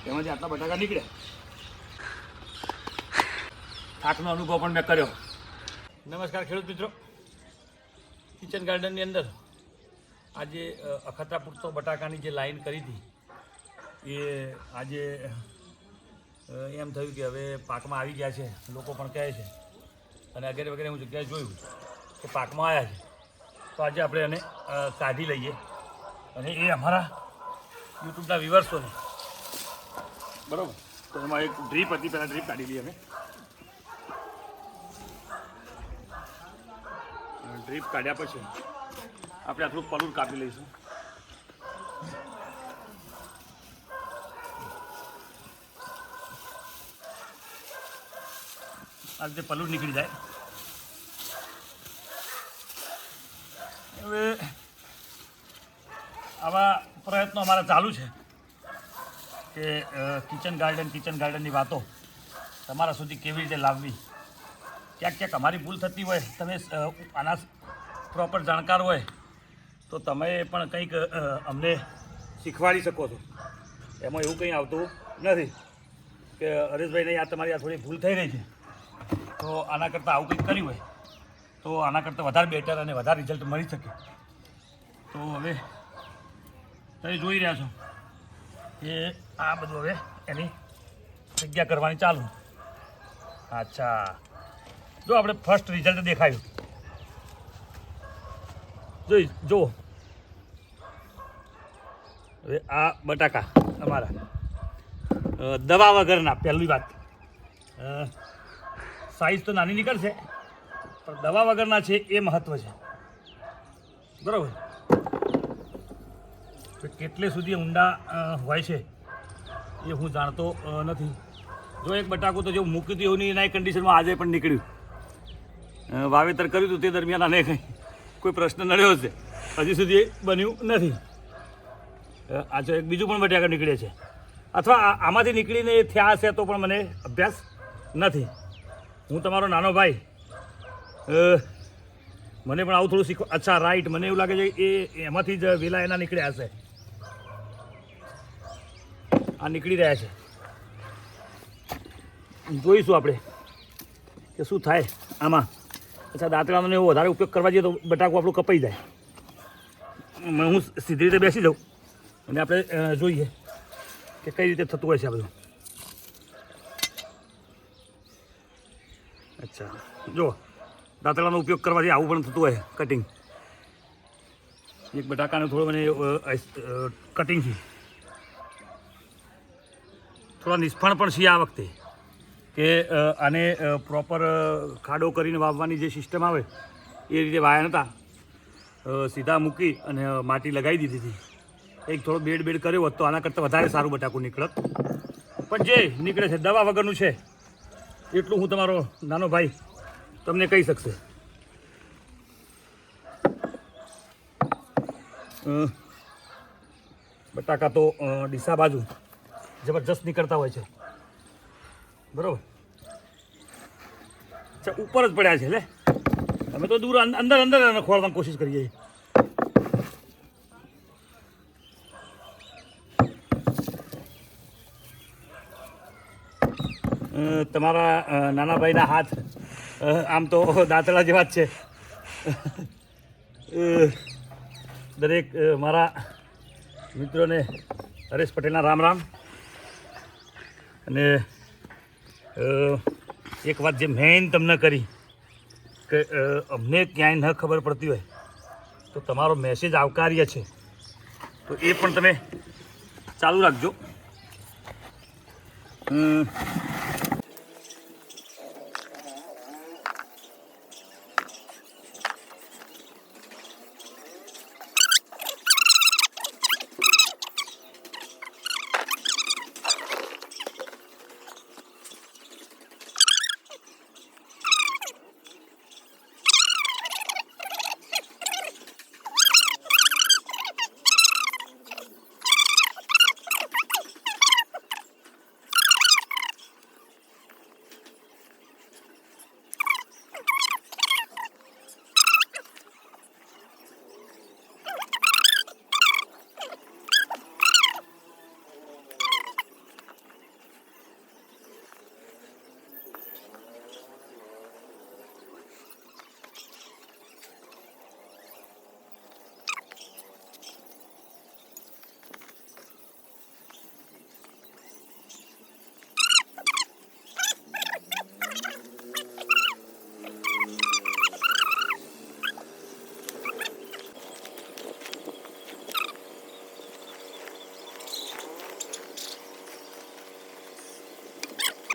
તેમાંથી આટલા બટાકા નીકળ્યા. થાકનો અનુભવ પણ મેં કર્યો. નમસ્કાર ખેડૂત મિત્રો. કિચન ગાર્ડનની અંદર આજે અખતરા પૂરતો બટાકાની જે લાઈન કરી હતી એ આજે એમ થયું કે હવે પાકમાં આવી ગયા છે. લોકો પણ કહે છે અને વગેરે વગેરે હું જગ્યાએ જોયું કે પાકમાં આવ્યા છે. તો આજે આપણે એને કાઢી લઈએ અને એ અમારા યુટ્યુબના વ્યુઅર્સોને બરાબર. તો એમાં એક ડ્રીપ હતી, પહેલાં ડ્રીપ કાઢી લઈએ અમે. ડ્રીપ કાઢ્યા પછી આપણે આટલું પલુર કાપી લઈશું. આ રીતે પલુર નીકળી જાય. હવે આવા પ્રયત્નો અમારા ચાલુ છે કે કિચન ગાર્ડનની વાતો તમારા સુધી કેવી રીતે લાવવી. ક્યાંક ક્યાંક અમારી ભૂલ થતી હોય, તમે આના પ્રોપર જાણકાર હોય તો તમે પણ કંઈક અમને શીખવાડી શકો છો. એમાં એવું કંઈ આવતું નથી કે હરેશભાઈ નહીં, આ તમારી આ થોડી ભૂલ થઈ રહી છે, તો આના કરતાં આવું કંઈક કર્યું હોય તો આના કરતાં વધારે બેટર અને વધારે રિઝલ્ટ મળી શકે. તો હવે તમે જોઈ રહ્યા છો કે આ બધું હવે એની જગ્યા કરવાની ચાલુ. અચ્છા, જો આપણે ફર્સ્ટ રિઝલ્ટ દેખાયું, જો હવે આ બટાકા અમારા દવા વગરના. પહેલી વાત, સાઈઝ તો નાની નીકળશે પણ દવા વગરના છે એ મહત્ત્વ છે, બરાબર. તો કેટલે સુધી ઊંડા હોય છે એ હું જાણતો નથી. જો એક બટાકું તો જેવું મૂક્યું હતું એવું નહીં, એના કન્ડિશનમાં આજે પણ નીકળ્યું. વાવેતર કર્યું હતું તે દરમિયાન આને કોઈ પ્રશ્ન નડ્યો હશે, હજી સુધી બન્યું નથી. આજે એક બીજું પણ બટાકા નીકળે છે, અથવા આમાંથી નીકળીને એ થયા હશે તો પણ મને અભ્યાસ નથી. હું તમારો નાનો ભાઈ, મને પણ આવું થોડું શીખવા. અચ્છા, રાઈટ, મને એવું લાગે છે એ એમાંથી જ વેલા એના નીકળ્યા હશે. આ નીકળી રહ્યા છે, જોઈશું આપણે કે શું થાય આમાં. અચ્છા, દાંતડાનો એવો વધારે ઉપયોગ કરવા જઈએ તો બટાકું આપણું કપાઈ જાય. હું સીધી રીતે બેસી જાઉં અને આપણે જોઈએ કે કઈ રીતે થતું હોય છે આ બધું. અચ્છા, જો દાંતડાનો ઉપયોગ કરવાથી આવું પણ થતું હોય કટિંગ. એક બટાકાને થોડો મને કટિંગથી થોડા નિષ્ફળ પણ છીએ આ વખતે કે આને પ્રોપર ખાડો કરીને વાવવાની જે સિસ્ટમ આવે એ રીતે વાયા નહોતા. સીધા મૂકી અને માટી લગાવી દીધી હતી. એક થોડો બેડ કર્યો હોત તો આના કરતાં વધારે સારું બટાકું નીકળત. પણ જે નીકળે છે દવા વગરનું છે એટલું હું તમારો નાનો ભાઈ તમને કહી શકશે. બટાકા તો ડીસા બાજુ જબરજસ્ત નીકળતા હોય છે, બરાબર. અચ્છા, ઉપર જ પડ્યા છે. લે, અમે તો દૂર અંદર ખોળવાની કોશિશ કરીએ. તમારા નાના ભાઈના હાથ આમ તો દાંતડા જેવા જ છે. દરેક મારા મિત્રોને હરેશ પટેલના રામ રામ. અને એક વાત જે મેઇન તમને કરી કે અમને ક્યાંય ન ખબર પડતી હોય તો તમારો મેસેજ આવકાર્ય છે, તો એ પણ તમે ચાલુ રાખજો.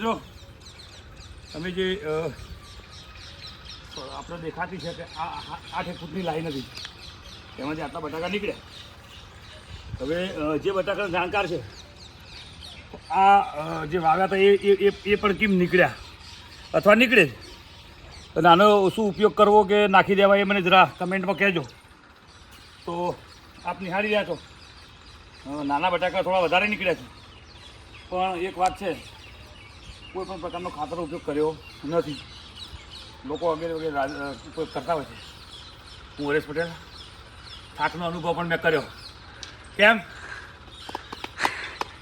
જો તમે જે આપણે દેખાતી છે કે આ 8 ફૂટની લાઈન હતી એમાંથી આટલા બટાકા નીકળ્યા. હવે જે બટાકા જાણકાર છે આ જે વાવ્યા હતા એ પણ કેમ નીકળ્યા અથવા નીકળે અને આનો શું ઉપયોગ કરવો કે નાખી દેવા એ મને જરા કમેન્ટમાં કહેજો. તો આપ નિહાળી રહ્યા છો નાના બટાકા થોડા વધારે નીકળ્યા છે, પણ એક વાત છે, કોઈ પણ પ્રકારનો ખાતરનો ઉપયોગ કર્યો નથી. લોકો વગેરે વગેરે ઉપયોગ કરતા હોય છે. હું હરેશ પટેલ થાકનો અનુભવ પણ મેં કર્યો. કેમ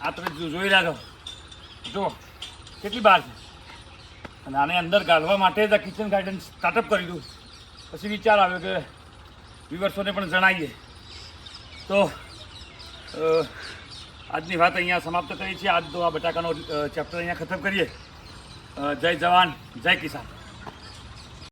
આ તમે જોઈ રહ્યા છો, જો કેટલી બહાર છે અને આને અંદર ગાળવા માટે જ આ કિચન ગાર્ડન સ્ટાર્ટઅપ કરી દઉં. પછી વિચાર આવ્યો કે વ્યુઅર્સોને પણ જણાવીએ. તો આજની વાત અહીંયા સમાપ્ત કરીએ છીએ. આજનો આ બટાકાનો ચેપ્ટર અહીંયા ખતમ કરીએ. જય જવાન જય કિસાન.